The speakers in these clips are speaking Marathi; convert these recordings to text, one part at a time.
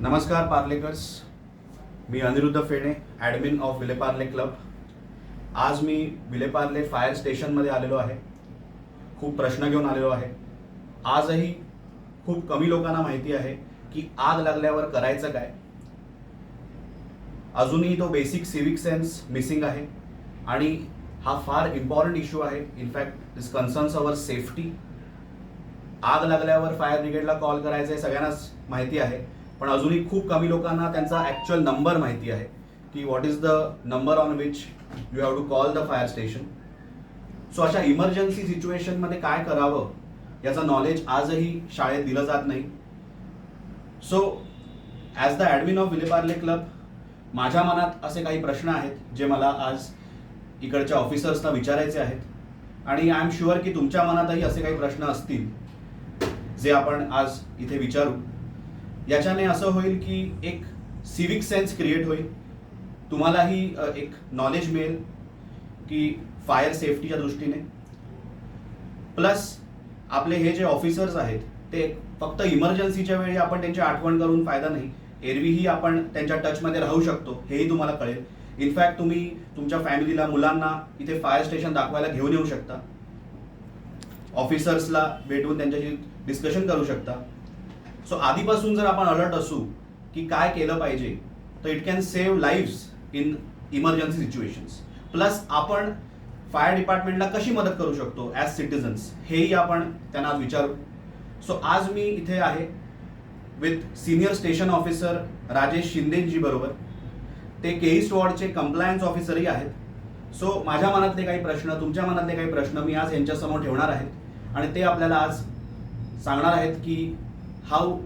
नमस्कार पार्लेकर्स, मी Aniruddh Phene, admin of Vile Parle club. आज मी विलेपार्ले फायर स्टेशनमध्ये आलेलो आहे. खूप प्रश्न घेऊन आलेलो आहे. आजही खूप कमी लोकांना माहिती आहे की आग लागल्यावर करायचं काय. अजूनही तो बेसिक सिविक सेन्स मिसिंग आहे आणि हा फार इम्पॉर्टंट इश्यू आहे. In fact this concerns our safety. आग लागल्यावर फायर ब्रिगेडला कॉल करायचं आहे सगळ्यांनाच माहिती आहे, पण अजूनही खूप कमी लोकांना त्यांचा ॲक्च्युअल नंबर माहिती आहे की what is the number on which you have to call the fire station. So अशा इमर्जन्सी सिच्युएशनमध्ये काय करावं याचं नॉलेज आजही शाळेत दिलं जात नाही. So as the admin of Vile Parle club माझ्या मनात असे काही प्रश्न आहेत जे मला आज इकडच्या ऑफिसर्सना विचारायचे आहेत आणि आय एम शुअर की तुमच्या मनातही असे काही प्रश्न असतील जे आपण आज इथे विचारू. याच्याने असं होईल की एक सिविक सेन्स क्रिएट होईल. तुम्हालाही एक नॉलेज मिळेल की फायर सेफ्टीच्या दृष्टीने. प्लस आपले हे जे ऑफिसर्स आहेत ते फक्त इमर्जन्सीच्या वेळी आपण त्यांची आठवण करून फायदा नाही, एरवीही आपण त्यांच्या टचमध्ये राहू शकतो हेही तुम्हाला कळेल. इनफॅक्ट तुम्ही तुमच्या फॅमिलीला, मुलांना इथे फायर स्टेशन दाखवायला घेऊन येऊ शकता. ऑफिसर्सला भेटून त्यांच्याशी डिस्कशन करू शकता. सो आधीपासून जर आपण अलर्ट असू की काय केलं पाहिजे तर it can save lives in emergency situations. Plus आपण फायर डिपार्टमेंटला कशी मदत करू शकतो ॲज सिटिझन्स हेही आपण त्यांना आज विचारू. सो आज मी इथे आहे with senior station officer Rajesh शिंदेजी बरोबर. ते केईस्ट वॉर्डचे कंप्लायन्स ऑफिसरही आहेत. सो माझ्या मनातले काही प्रश्न, तुमच्या मनातले काही प्रश्न मी आज यांच्यासमोर ठेवणार आहेत आणि ते आपल्याला आज सांगणार आहेत की हाऊ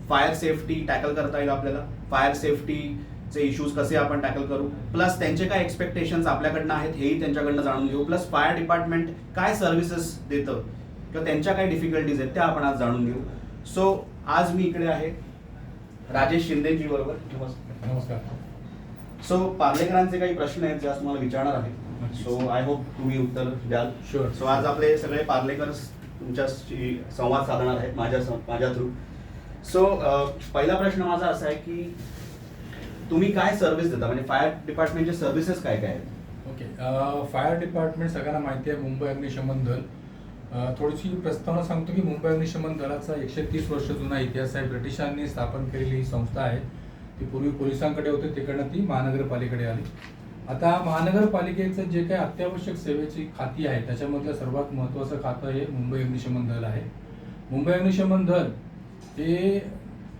फायर सेफ्टी टॅकल करता येईल आपल्याला, फायर सेफ्टीचे इश्यूज कसे आपण टॅकल करू, प्लस त्यांचे काय एक्सपेक्टेशन्स आपल्याकडनं आहेत हेही त्यांच्याकडनं जाणून घेऊ. प्लस फायर डिपार्टमेंट काय सर्व्हिसेस देतं किंवा त्यांच्या काय डिफिकल्टीज आहेत त्या आपण आज जाणून घेऊ. सो आज मी इकडे आहे राजेश शिंदेजी बरोबर. नमस्कार. सो पार्लेकरांचे काही प्रश्न आहेत जे आज तुम्हाला विचारणार आहे. सो आय होप तुम्ही उत्तर द्याल. शुअर. सो आज आपले सगळे पार्लेकर्स तुमच्याशी संवाद साधणार आहेत माझ्या थ्रू. सो पहिला प्रश्न माझा असा आहे की तुम्ही काय सर्व्हिस देता, म्हणजे फायर डिपार्टमेंटचे सर्व्हिसेस काय काय आहेत? ओके. फायर डिपार्टमेंट सगळ्यांना माहिती आहे, मुंबई अग्निशमन दल. थोडीशी प्रस्तावना सांगतो की मुंबई अग्निशमन दलाचा 130 वर्ष जुना इतिहास आहे. ब्रिटिशांनी स्थापन केलेली ही संस्था आहे. ती पूर्वी पोलिसांकडे होते, तिकडनं ती महानगरपालिकेकडे आली. आता महानगरपालिकेचं जे काही अत्यावश्यक सेवेची खाती आहेत त्याच्यामधलं सर्वात महत्त्वाचं खातं हे मुंबई अग्निशमन दल आहे. मुंबई अग्निशमन दल हे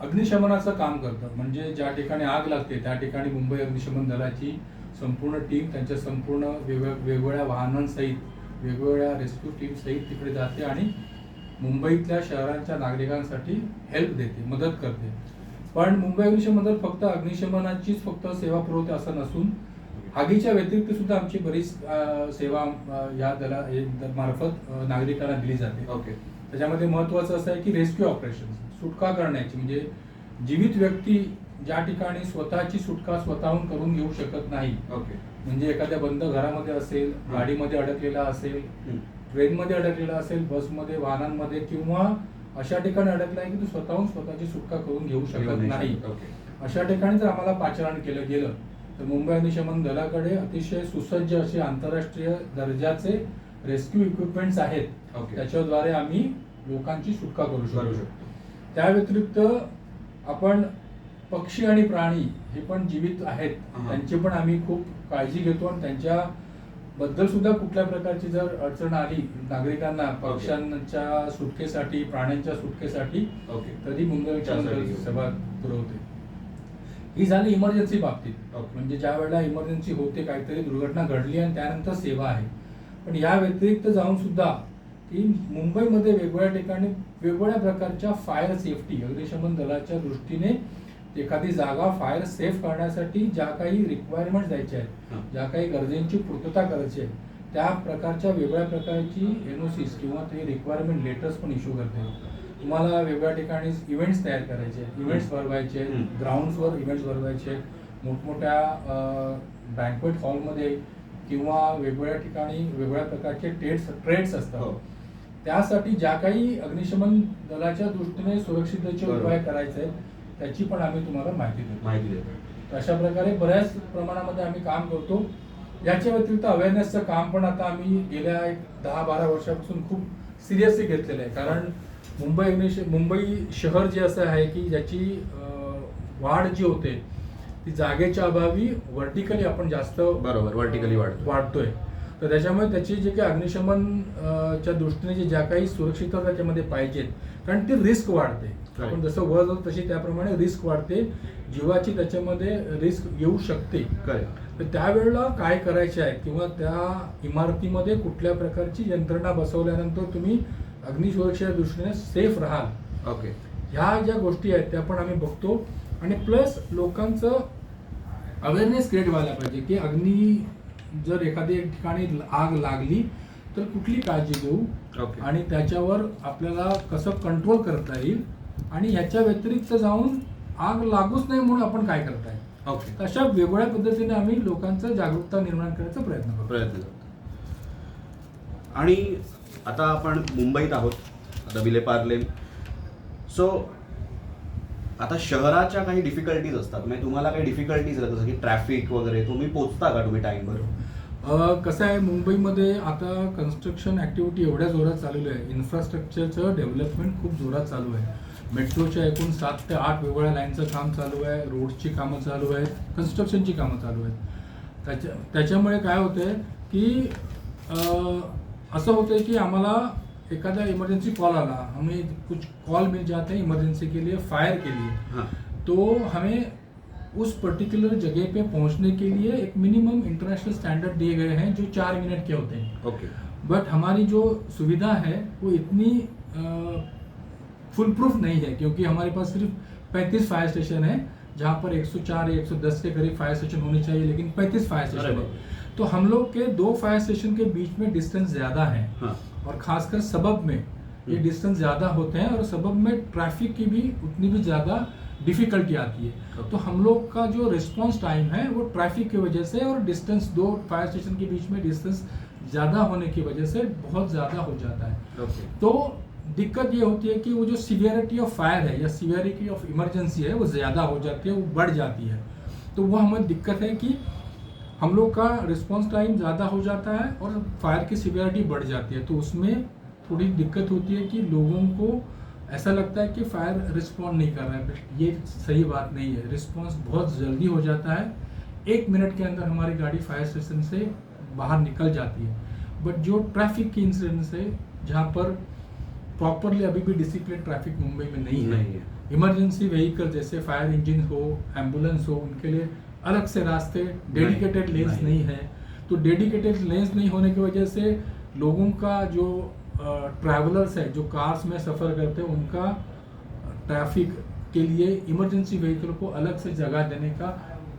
अग्निशमनाचं काम करतं. म्हणजे ज्या ठिकाणी आग लागते त्या ठिकाणी मुंबई अग्निशमन दलाची संपूर्ण टीम त्यांच्या संपूर्ण वेगवेगळ्या वाहनांसहित, वेगवेगळ्या रेस्क्यू टीम सहित तिकडे जाते आणि मुंबईतल्या शहरांच्या नागरिकांसाठी हेल्प देते, मदत करते. पण मुंबई अग्निशमन दल फक्त अग्निशमनाचीच फक्त सेवा पुरवते असं नसून आगीच्या व्यतिरिक्त सुद्धा आमची बरीच सेवा या दला मार्फत नागरिकांना दिली जाते. ओके. त्याच्यामध्ये महत्त्वाचं असं आहे की रेस्क्यू ऑपरेशन, सुटका करण्याची, म्हणजे जीवित व्यक्ती ज्या ठिकाणी स्वतःची सुटका स्वतःहून करून घेऊ शकत नाही. ओके. म्हणजे एखाद्या बंद घरामध्ये असेल, गाडीमध्ये अडकलेला असेल, ट्रेनमध्ये अडकलेला असेल, बसमध्ये, वाहनांमध्ये किंवा अशा ठिकाणी अडकला आहे की तो स्वतःहून स्वतःची सुटका करून घेऊ शकत नाही. अशा ठिकाणी जर आम्हाला पाचारण केलं गेलं तर मुंबई अग्निशमन दलाकडे अतिशय सुसज्ज असे आंतरराष्ट्रीय दर्जाचे रेस्क्यू इक्विपमेंट्स आहेत. त्याच्याद्वारे आम्ही लोकांची सुटका करू शकतो. त्या व्यतिरिक्त आपण पक्षी आणि प्राणी हे पण जीवित आहेत, त्यांची पण आम्ही खूप काळजी घेतो आणि त्यांच्याबद्दल सुद्धा कुठल्या प्रकारची जर अडचण आली नागरिकांना पक्ष्यांच्या सुटकेसाठी, प्राण्यांच्या सुटकेसाठी, तरी मुंबई सेवा पुरवते. ही झाली इमर्जन्सी बाबतीत. म्हणजे ज्या वेळेला इमर्जन्सी होते, काहीतरी दुर्घटना घडली आणि त्यानंतर सेवा आहे. पण या व्यतिरिक्त जाऊन सुद्धा की मुंबईमध्ये वेगवेगळ्या ठिकाणी वेगवेगळ्या प्रकारच्या फायर सेफ्टी, अग्निशमन दलाच्या दृष्टीने एखादी जागा फायर सेफ करण्यासाठी ज्या काही रिक्वायरमेंट द्यायच्या आहेत, ज्या काही गरजेंची पूर्तता करायची आहे, त्या प्रकारच्या वेगवेगळ्या प्रकारची NOCs किंवा ते रिक्वायरमेंट लेटर्स पण इश्यू करते. तुम्हाला वेगवेगळ्या ठिकाणी इव्हेंट्स तयार करायचे, इव्हेंट्स भरवायचे, ग्राउंड्सवर इव्हेंट्स भरवायचे, मोठमोठ्या बँक्वेट हॉलमध्ये किंवा वेगवेगळ्या ठिकाणी वेगवेगळ्या प्रकारचे ट्रेड्स असतात. त्यासाठी ज्या काही अग्निशमन दलाच्या दृष्टीने सुरक्षिततेचे उपाय करायचे आहेत त्याची पण आम्ही तुम्हाला माहिती देतो. देतो. अशा प्रकारे बऱ्याच प्रमाणामध्ये आम्ही काम करतो. याच्या व्यतिरिक्त अवेअरनेसचं काम पण आता आम्ही गेल्या 10-12 वर्षापासून खूप सिरियसली घेतलेलं आहे. कारण मुंबई शहर जे असं आहे की ज्याची वाढ जी होते ती जागेच्या अभावी व्हर्टिकली आपण जास्त बरोबर, वर्टिकली वाढतोय. तर त्याच्यामुळे त्याची जे काही अग्निशमन च्या दृष्टीने ज्या काही सुरक्षितता त्याच्यामध्ये पाहिजेत, कारण ती रिस्क वाढते. आपण जसं वर जातो तशी त्याप्रमाणे रिस्क वाढते, जीवाची त्याच्यामध्ये रिस्क येऊ शकते. तर त्यावेळेला काय करायचे आहे किंवा त्या इमारतीमध्ये कुठल्या प्रकारची यंत्रणा बसवल्यानंतर तुम्ही अग्निसुरक्षेच्या दृष्टीने सेफ राहाल, ओके, ह्या ज्या गोष्टी आहेत त्या पण आम्ही बघतो. आणि प्लस लोकांचं अवेअरनेस क्रिएट व्हायला पाहिजे की अग्नी जर एखादी ठिकाणी आग लागली तर कुठली काळजी घेऊ ओके, आणि त्याच्यावर आपल्याला कसं कंट्रोल करता येईल आणि ह्याच्या व्यतिरिक्त जाऊन आग लागूच नाही म्हणून आपण काय करता येईल. ओके. अशा वेगवेगळ्या पद्धतीने आम्ही लोकांचं जागरूकता निर्माण करण्याचा प्रयत्न करतो. आणि आता आपण मुंबईत आहोत, आता विलेपार्ले. सो आता शहराच्या काही डिफिकल्टीज असतात, म्हणजे तुम्हाला काही डिफिकल्टीज आहेत जसं की ट्रॅफिक वगैरे, तुम्ही पोहोचता का तुम्ही टाईमवर? कसं आहे, मुंबईमध्ये आता कन्स्ट्रक्शन ॲक्टिव्हिटी एवढ्या जोरात चालू आहे, इन्फ्रास्ट्रक्चरचं डेव्हलपमेंट खूप जोरात चालू आहे. मेट्रोच्या एकूण 7 ते 8 वेगवेगळ्या लाईनचं काम चालू आहे, रोडची कामं चालू आहेत, कन्स्ट्रक्शनची कामं चालू आहेत. त्याच्यामुळे काय होतं आहे की असं होतं आहे की आम्हाला एखादा इमरजेंसी कॉल आला, हमें कुछ कॉल मिल जाते हैं इमरजेंसी के लिए, फायर के लिए, तो हमें उस पर्टिकुलर जगह पे पहुंचने के लिए एक मिनिमम इंटरनेशनल स्टैंडर्ड दिए गए हैं जो 4 मिनट के होते हैं. ओके. बट हमारी जो सुविधा है वो इतनी फुल प्रूफ नहीं है, क्योंकि हमारे पास सिर्फ 35 फायर स्टेशन है, जहाँ पर 104 या 110 के करीब फायर स्टेशन होने चाहिए, लेकिन 35 फायर स्टेशन है. तो हम लोग के 2 फायर स्टेशन के बीच में डिस्टेंस ज़्यादा है. और खासकर सबब में ये डिस्टेंस ज़्यादा होते हैं और सबब में ट्रैफिक की भी उतनी भी ज़्यादा डिफिकल्टी आती है. तो हम लोग का जो रिस्पांस टाइम है वो ट्रैफिक की वजह से और डिस्टेंस 2 फायर स्टेशन के बीच में डिस्टेंस ज़्यादा होने की वजह से बहुत ज़्यादा हो जाता है. तो दिक्कत ये होती है कि वो जो सीवियरिटी ऑफ फायर है या सीवियरिटी ऑफ इमरजेंसी है वो ज़्यादा हो जाती है, वो बढ़ जाती है. तो वो हमें दिक्कत है कि हम लोग का रिस्पांस टाइम ज़्यादा हो जाता है और फायर की सीवियरिटी बढ़ जाती है. तो उसमें थोड़ी दिक्कत होती है कि लोगों को ऐसा लगता है कि फायर रिस्पॉन्ड नहीं कर रहा है. ये सही बात नहीं है. रिस्पॉन्स बहुत जल्दी हो जाता है, 1 मिनट के अंदर हमारी गाड़ी फायर स्टेशन से बाहर निकल जाती है. बट जो ट्रैफिक की इंसिडेंस है, जहाँ पर प्रॉपरली अभी भी डिसिप्लिन ट्रैफिक मुंबई में नहीं है. इमरजेंसी व्हीकल जैसे फायर इंजन हो, एम्बुलेंस हो, उनके लिए अलग से रास्ते, डेडिकेटेड लेन्स नहीं है. तो डेडिकेटेड लेन्स नहीं होने की वजह से लोगों का जो ट्रैवलर्स है, जो कार्स में सफ़र करते हैं, उनका ट्रैफिक के लिए इमरजेंसी व्हीकल को अलग से जगह देने का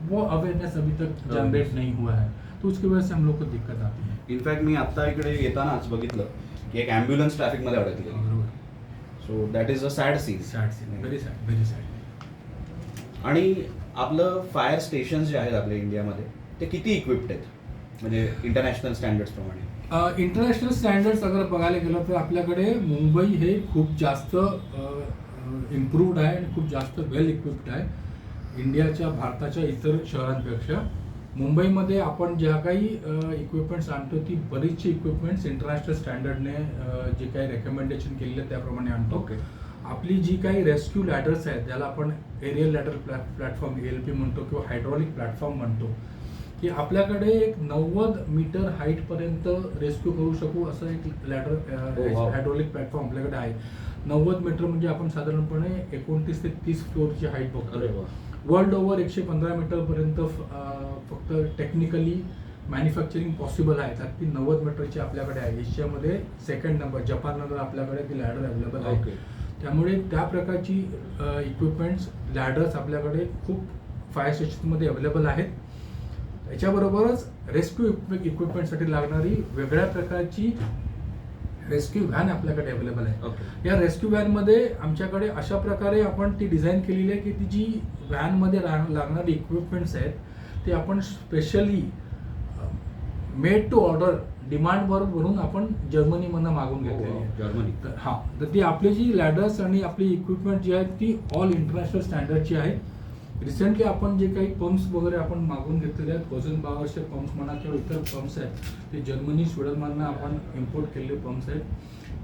वो अवेयरनेस अभी तक जनरेट नहीं हुआ है. तो उसकी वजह से हम लोग को दिक्कत आती है. इनफॅक्ट मी आत्ता इकडे येतानाच बघितलं की एक ॲम्ब्युलन्स ट्रॅफिकमध्ये अडकली. So that is a sad scene. Very sad, very sad. आणि आपलं फायर स्टेशन्स जे आहेत आपल्या इंडियामध्ये ते किती इक्विप्ड आहेत, म्हणजे इंटरनॅशनल स्टँडर्ड्स प्रमाणे? इंटरनॅशनल स्टँडर्ड्स अगर बघायला गेलं तर आपल्याकडे मुंबई हे खूप जास्त इम्प्रूव्ड आहे आणि खूप जास्त वेल इक्विप्ड आहे इंडियाच्या, भारताच्या इतर शहरांपेक्षा. मुंबईमध्ये आपण ज्या काही इक्विपमेंट्स आणतो ती बरीचशी इक्विपमेंट्स इंटरनॅशनल स्टँडर्डने जे काही रेकमेंडेशन केलेलं त्याप्रमाणे आणतो. आपली जी काही रेस्क्यू लॅडर्स आहेत, ज्याला आपण एरियल लॅडर प्लॅटफॉर्म ALP म्हणतो किंवा हायड्रॉलिक प्लॅटफॉर्म म्हणतो, की आपल्याकडे एक 90 मीटर हाईटपर्यंत रेस्क्यू करू शकू असं एक लॅडर हायड्रॉलिक प्लॅटफॉर्म आपल्याकडे आहे. 90 मीटर म्हणजे आपण साधारणपणे 29 ते 30 फ्लोअरची हाईट बघतो. वर्ल्ड ओव्हर 115 मीटरपर्यंत फक्त टेक्निकली मॅन्युफॅक्चरिंग पॉसिबल आहे, त्यात ती 90 मीटरची आपल्याकडे आहे. एशियामध्ये 2nd नंबर, जपाननंतर आपल्याकडे ती लॅडर अवेलेबल आहे. त्यामुळे त्या प्रकारची इक्विपमेंट्स, लॅडर्स आपल्याकडे खूप फायर स्टेशनमध्ये अवेलेबल आहेत. याच्याबरोबरच रेस्क्यू इक्विपमेंटसाठी लागणारी वेगळ्या प्रकारची रेस्क्यू व्हॅन आपल्याकडे अवेलेबल आहे. या रेस्क्यू व्हॅनमध्ये आमच्याकडे अशा प्रकारे आपण ती डिझाईन केलेली आहे की ती जी व्हॅनमध्ये लागणारी इक्विपमेंट्स आहेत ते आपण स्पेशली मेड टू ऑर्डर डिमांडवर भरून आपण जर्मनीमधनं मागून घेतलेली आहे. जर्मनी. तर ती आपली जी लॅडर्स आणि आपली इक्विपमेंट जी आहेत ती ऑल इंटरनॅशनल स्टँडर्डची आहे. रिसेंटली आपण जे काही पंप्स वगैरे आपण मागून घेतलेले आहेत, वजन बावरचे पंप्स म्हणा किंवा इतर पंप्स आहेत, ते जर्मनी स्वीडनमधनं आपण इम्पोर्ट केलेले पंप्स आहेत.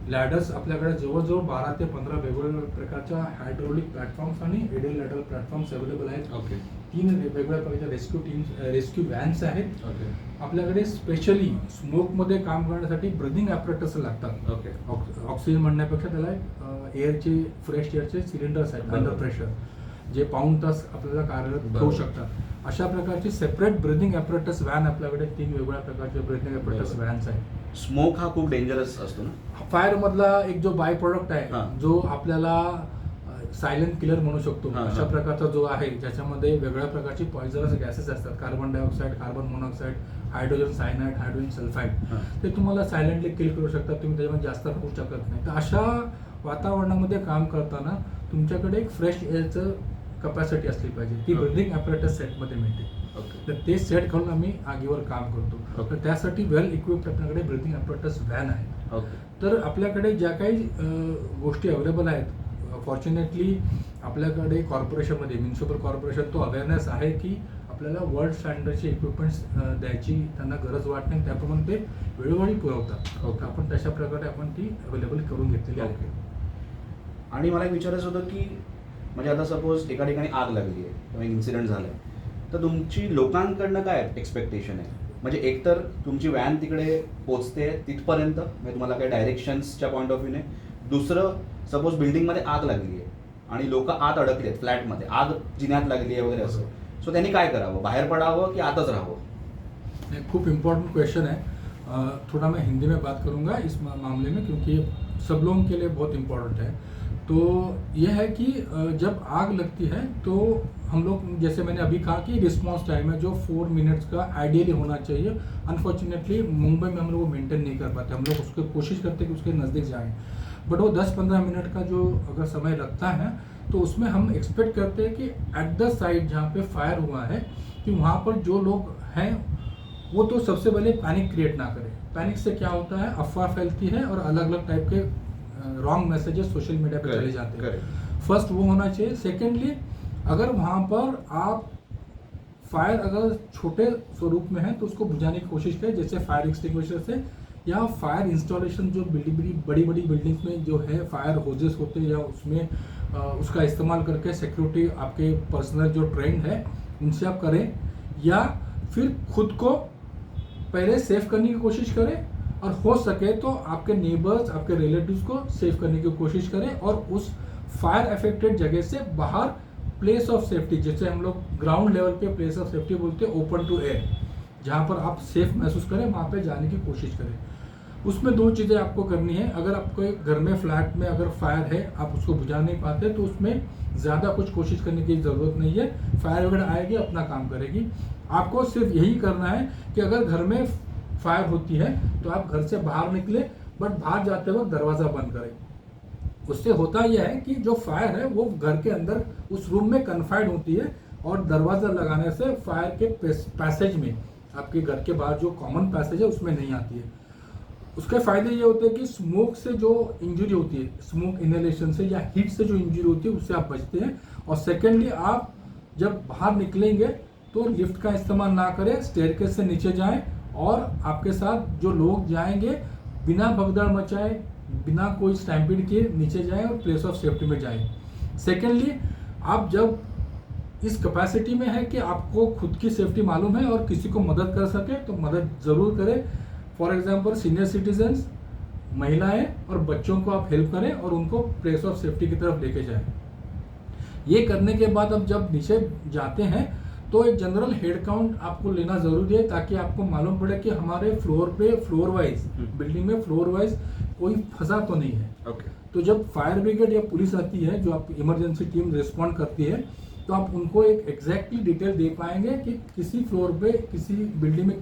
लॅडर्स आपल्याकडे जवळजवळ 12 ते 15 वेगवेगळ्या प्रकारच्या हायड्रोलिक प्लॅटफॉर्म्स आणि एडियल लॅडर प्लॅटफॉर्म्स अवेलेबल आहेत. ओके. 3 वेगवेगळ्या प्रकारच्या रेस्क्यू व्हॅन्स आहेत. ओके. आपल्याकडे स्पेशली स्मोकमध्ये काम करण्यासाठी ब्रिदिंग ॲपरेटस लागतात. ओके. ऑक्सिजन म्हणण्यापेक्षा त्याला एअरचे फ्रेश एअरचे सिलेंडर्स आहेत अंडर प्रेशर, जे पाऊण तास आपल्याला कार्यरत ठेवू शकतात. अशा प्रकारची सेपरेट ब्रिदिंग ॲपरेटस व्हॅन आपल्याकडे 3 वेगवेगळ्या प्रकारचे ब्रिदिंग ॲपरेटस व्हॅन्स आहेत. स्मोक हा खूप डेंजरस असतो ना. फायर मधला एक जो बाय प्रोडक्ट आहे, हां. जो आपल्याला सायलेंट किलर म्हणू शकतो, हां, अशा हां. प्रकारचा जो आहे, ज्याच्यामध्ये वेगळ्या प्रकारची पॉइझनस गॅसेस असतात. Carbon dioxide, carbon monoxide, hydrogen cyanide, hydrogen sulphide, हां. ते तुम्हाला सायलेंटली किल करू शकतात. तुम्ही त्याच्यामध्ये जास्त राहू शकत नाही. तर अशा वातावरणामध्ये काम करताना तुमच्याकडे एक फ्रेश एअरचं कपॅसिटी असली पाहिजे. ती ओके. ब्रिदिंग ॲपरेटस सेटमध्ये मिळते. ओके. तर ते सेट करून आम्ही आगीवर काम करतो. ओके. तर त्यासाठी वेल इक्विप्ड आपल्याकडे ब्रिदिंग ॲपरेटस व्हॅन आहे. ओके. तर आपल्याकडे ज्या काही गोष्टी अवेलेबल आहेत, फॉर्च्युनेटली आपल्याकडे कॉर्पोरेशनमध्ये, म्युनिसिपल कॉर्पोरेशन तो अवेअरनेस आहे की आपल्याला वर्ल्ड स्टँडर्डचे इक्विपमेंट्स द्यायची त्यांना गरज वाटत नाही, त्याप्रमाणे ते वेळोवेळी पुरवतात. ओके. आपण तशा प्रकारे आपण ती अवेलेबल करून घेतलेली आहे. ओके. आणि मला एक विचारायचं होतं की म्हणजे आता सपोज एका ठिकाणी आग लागली आहे किंवा एक इन्सिडेंट झाला आहे, तर तुमची लोकांकडनं काय एक्सपेक्टेशन आहे? म्हणजे एकतर तुमची व्हॅन तिकडे पोचते तिथपर्यंत, म्हणजे तुम्हाला काही डायरेक्शन्सच्या पॉईंट ऑफ व्ह्यूने. दुसरं, सपोज बिल्डिंगमध्ये आग लागली आहे आणि लोक आत अडकले आहेत, फ्लॅटमध्ये आग जिन्यात लागली आहे वगैरे असं, सो त्यांनी काय करावं? बाहेर पडावं की आतच राहावं? एक खूप इम्पोर्टेंट क्वेश्चन है. थोड़ा मैं हिंदी में बात करूंगा इस मामले में, क्योंकि ये सब लोगों के लिए बहुत इम्पोर्टेंट है. तो यह है कि जब आग लगती है तो हम लोग, जैसे मैंने अभी कहा कि रिस्पॉन्स टाइम है जो 4 मिनट्स का आइडियली होना चाहिए. अनफॉर्चुनेटली मुंबई में हम लोग वो मेंटेन नहीं कर पाते. हम लोग उसको कोशिश करते हैं कि उसके नज़दीक जाएं, बट वो 10-15 मिनट का जो अगर समय लगता है तो उसमें हम एक्सपेक्ट करते हैं कि एट द साइड जहाँ पे फायर हुआ है, कि वहाँ पर जो लोग हैं वो तो सबसे पहले पैनिक क्रिएट ना करें. पैनिक से क्या होता है, अफवाह फैलती है और अलग अलग टाइप के रॉन्ग मैसेजेस सोशल मीडिया पे चले जाते हैं. फर्स्ट वो होना चाहिए. सेकेंडली, अगर वहाँ पर आप फायर अगर छोटे स्वरूप में है तो उसको बुझाने की कोशिश करें, जैसे फायर एक्सटिंग्विशर से, या फायर इंस्टॉलेशन जो बड़ी बड़ी बिल्डिंग्स में जो है फायर होजेस होते हैं, या उसमें उसका इस्तेमाल करके सिक्योरिटी आपके पर्सनल जो ट्रेंड है उनसे आप करें, या फिर खुद को पहले सेव करने की कोशिश करें, और हो सके तो आपके नेबर्स, आपके रिलेटिव्स को सेव करने की कोशिश करें, और उस फायर अफेक्टेड जगह से बाहर प्लेस ऑफ सेफ्टी, जैसे हम लोग ground level pay place of safety बोलते हैं, ओपन टू एयर, जहाँ पर आप सेफ महसूस करें वहाँ पे जाने की कोशिश करें. उसमें 2 चीज़ें आपको करनी है. अगर आपके घर में, फ्लैट में अगर फायर है, आप उसको बुझा नहीं पाते, तो उसमें ज़्यादा कुछ कोशिश करने की ज़रूरत नहीं है. फायर वगैरह आएगी, अपना काम करेगी. आपको सिर्फ यही करना है कि अगर घर में फायर होती है तो आप घर से बाहर निकले, बट बाहर जाते वक्त दरवाज़ा बंद करें. उससे होता यह है कि जो फायर है वो घर के अंदर उस रूम में कन्फाइंड होती है, और दरवाज़ा लगाने से फायर के पैसेज में, आपके घर के बाहर जो कॉमन पैसेज है उसमें नहीं आती है. उसके फ़ायदे ये होते हैं कि स्मोक से जो इंजरी होती है, स्मोक इनहेलेशन से या हीट से जो इंजरी होती है उससे आप बचते हैं. और सेकेंडली, आप जब बाहर निकलेंगे तो लिफ्ट का इस्तेमाल ना करें, स्टेयरकेस से नीचे जाएं, और आपके साथ जो लोग जाएंगे बिना भगदड़ मचाए, बिना कोई स्टैम्पीड के नीचे जाएं और प्लेस ऑफ सेफ्टी में जाएं. सेकेंडली, आप जब इस कैपेसिटी में है कि आपको खुद की सेफ्टी मालूम है और किसी को मदद कर सके तो मदद ज़रूर करें. फॉर एग्जांपल, सीनियर सिटीजन्स, महिलाएं और बच्चों को आप हेल्प करें और उनको प्लेस ऑफ सेफ्टी की तरफ लेके जाएं. ये करने के बाद अब जब नीचे जाते हैं तो एक जनरल हेड काउंट आपको लेना ज़रूरी है, ताकि आपको मालूम पड़े कि हमारे फ्लोर पे, फ्लोर वाइज, बिल्डिंग में फ्लोर वाइज कोई फंसा तो नहीं है. ओके. तो जब फायर ब्रिगेड या पुलिस आती है, जो आप इमरजेंसी टीम रिस्पॉन्ड करती है, तो आप उनको एक एग्जैक्टली डिटेल दे पाएंगे कि किसी फ्लोर पे, किसी बिल्डिंग में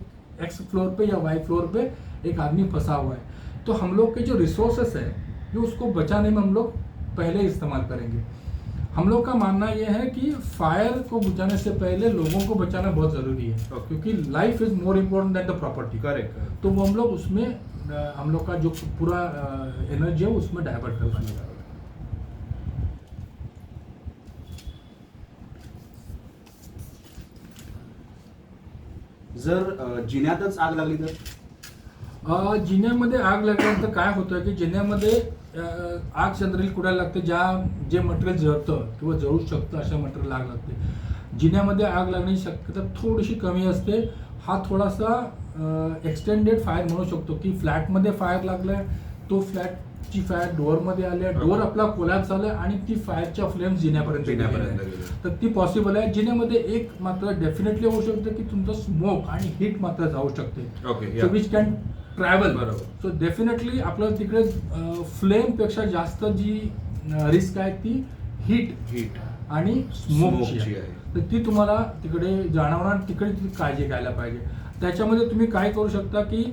एक्स फ्लोर पे या वाई फ्लोर पे एक आदमी फंसा हुआ है. तो हम लोग के जो रिसोर्सेस है, जो उसको बचाने में हम लोग पहले इस्तेमाल करेंगे. हम लोग का मानना यह है कि फायर को बुझाने से पहले लोगों को बचाना बहुत ज़रूरी है, Okay. क्योंकि life is more important then the property. Correct. तो वो हम लोग उसमें हम लोग का जो पूरा एनर्जी है उसमें डाइवर्ट कर पाएंगे। जर जिन्यातच आग लागली तर? जिन्यामध्ये आग लागल्यानंतर काय होतं की जिन्यामध्ये आग जनरली कुठे लागते, जे मटेरियल जळतं किंवा जळू शकतं अशा मटेरियल आग लागते। जिन्यामध्ये आग लागण्याची शक्यता थोडीशी कमी असते। हा थोडासा एक्सटेंडेड फायर म्हणू शकतो की फ्लॅटमध्ये फायर लागलाय, तो फ्लॅटची फायर डोअरमध्ये आली आहे, डोअर आपला कोलॅप्स झालाय आणि ती फायरच्या फ्लेम्स जिन्यापर्यंत गेल्या। तर ती पॉसिबल आहे। जिन्यामध्ये एक मात्र डेफिनेटली होऊ शकतं की तुमचं स्मोक आणि हीट मात्र जाऊ शकते, okay, so which can travel. बरोबर. सो डेफिनेटली आपल्याला तिकडे फ्लेमपेक्षा जास्त जी रिस्क आहे ती हीट आणि स्मोकची Smokeची आहे। आहे. तर ती तुम्हाला तिकडे जाणवणार, तिकडे ती काळजी घ्यायला पाहिजे। त्याच्यामध्ये तुम्ही काय करू शकता की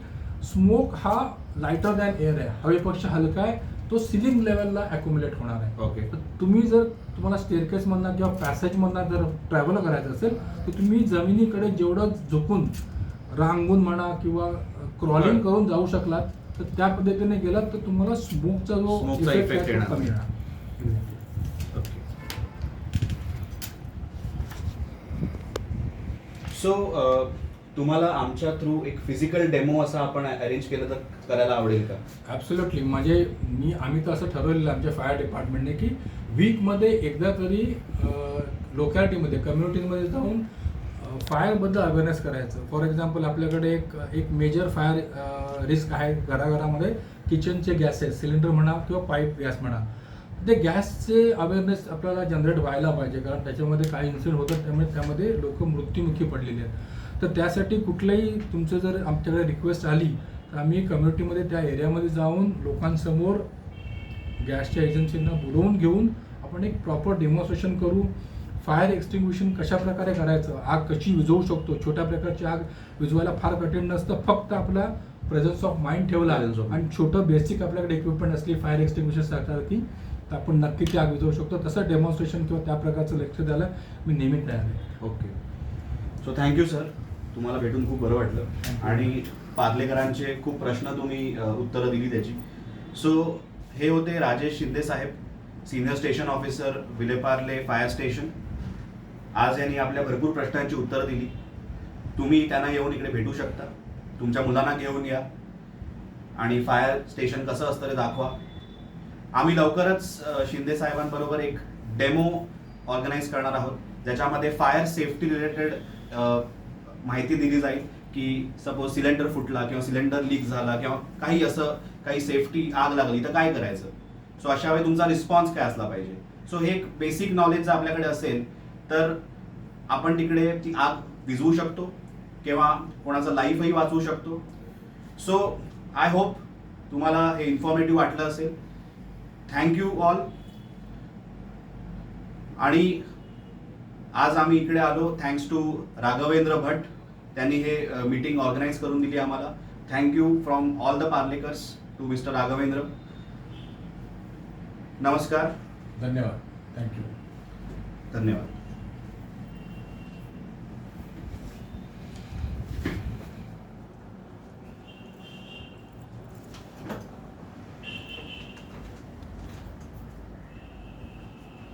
स्मोक हा लाइटर दॅन एअर आहे, हवेपेक्षा हलका आहे, तो सिलिंग लेवलला अॅक्युमुलेट होणार आहे। ओके. तर तुम्ही जर तुम्हाला स्टेअरकेस मधनं किंवा पॅसेज मधनं जर ट्रॅव्हल करायचं असेल तर तुम्ही जमिनीकडे जेवढं झुकून रांगून म्हणा किंवा क्रॉलिंग करून जाऊ शकलात तर त्या पद्धतीने गेलात तर तुम्हाला स्मोकचा जो Smokeचा effect effect आहे तो येणार. कमी येणार। सो तुम्हाला आमच्या थ्रू एक फिजिकल डेमो असा आपण अरेंज केलं तर करायला आवडेल का? ॲब्सोल्युटली, म्हणजे आम्ही तर असं ठरवलेलं आहे आमच्या फायर डिपार्टमेंटने की वीकमध्ये एकदा तरी लोकॅलिटीमध्ये कम्युनिटीमध्ये जाऊन फायरबद्दल अवेअरनेस करायचं। फॉर एक्झाम्पल आपल्याकडे एक मेजर फायर रिस्क आहे घराघरामध्ये, किचनचे गॅसेस, सिलेंडर म्हणा किंवा पाईप गॅस म्हणा, ते गॅसचे अवेअरनेस आपल्याला जनरेट व्हायला पाहिजे, कारण त्याच्यामध्ये काही इन्सिडेंट होतात त्यामुळे त्यामध्ये लोक मृत्युमुखी पडलेले आहेत। तर त्यासाठी कुठलंही तुमचं जर आमच्याकडे रिक्वेस्ट आली तर आम्ही कम्युनिटीमध्ये त्या एरियामध्ये जाऊन लोकांसमोर गॅसच्या एजन्सींना बोलवून घेऊन आपण एक प्रॉपर डेमॉन्स्ट्रेशन करू। फायर एक्सटिंग्विशन कशा प्रकारे करायचं, आग कशी विझवू शकतो, छोट्या प्रकारची आग विझवायला फार कठीण नसतं, फक्त आपला प्रेझन्स ऑफ माइंड ठेवला आणि छोटं बेसिक आपल्याकडे इक्विपमेंट असली फायर एक्सटिंग्विशन सारखी तर आपण नक्की ती आग विझवू शकतो। तसं डेमॉन्स्ट्रेशन किंवा त्या प्रकारचं लेक्चर द्यायला मी नेहमी तयार आहे। ओके. सो थँक्यू सर, तुम्हाला भेटून खूप बरं वाटलं Thank you. आणि पार्लेकरांचे खूप प्रश्न तुम्ही उत्तरं दिली त्याची। सो हे होते राजेश शिंदे साहेब, senior station officer Vile Parle fire station. आज यांनी आपल्या भरपूर प्रश्नांची उत्तरं दिली। तुम्ही त्यांना येऊन इकडे भेटू शकता, तुमच्या मुलांना घेऊन या आणि फायर स्टेशन कसं असतं ते दाखवा। आम्ही लवकरच शिंदे साहेबांबरोबर एक डेमो ऑर्गनाईज करणार आहोत ज्याच्यामध्ये फायर सेफ्टी रिलेटेड माहिती दिली जाईल की सपोज सिलेंडर फुटला किंवा सिलेंडर लीक झाला किंवा काही सेफ्टी आग लागली तर काय करायचं। सो अशा वेळी तुमचा रिस्पॉन्स काय असला पाहिजे। सो हे एक बेसिक नॉलेज जर आपल्याकडे असेल तर आपण तिकडे ती आग विझवू शकतो किंवा कोणाचं लाईफही वाचवू शकतो। सो आय होप तुम्हाला हे इन्फॉर्मेटिव्ह वाटलं असेल। Thank you all. आणि आज आम्ही इकडे आलो थँक्स टू राघवेंद्र भट, त्यांनी हे मीटिंग ऑर्गनाईज करून दिली आम्हाला। थँक्यू फ्रॉम ऑल द पार्लेकर्स टू मिस्टर राघवेंद्र। नमस्कार, धन्यवाद, थँक्यू, धन्यवाद।